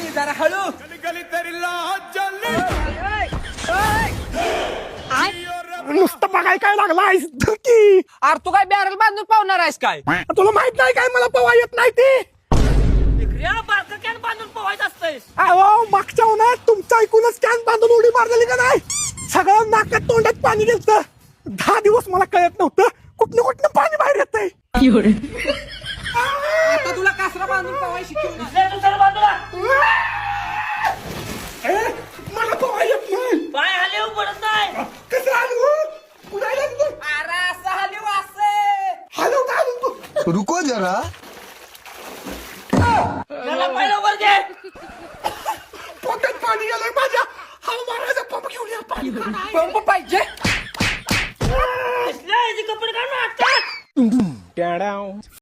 की जरा हळू. नुसतं बघाय काय लागला आहेस की अरे तू काय बॅरल बांधून पावणार आहेस काय? तुला माहित नाही काय मला पवा येत नाही ते बारकं बांधून पोहायचं असतंय. अहो मागच्या उन्हात तुमचं ऐकूनच कॅन बांधून उडी मारलेली का नाही सगळं नाकात तोंडात पाणी गेलतं 10 दिवस मला कळत नव्हतं कुठनं पाणी बाहेर येतंय आता तुला कासरा बांधून पोहाय शिकवणार. मला पवा येत नाही पाय हलेव पडत नाही. कसं आलो कुणाला अरे असं हलेव असं. हॅलो काय रुको जरा मला पहिलं वर घे. पोटात पाणी गेलंय माझ्या हा मारायचा पंप घेऊन या पाणी पंप पाहिजे. कपडे काढून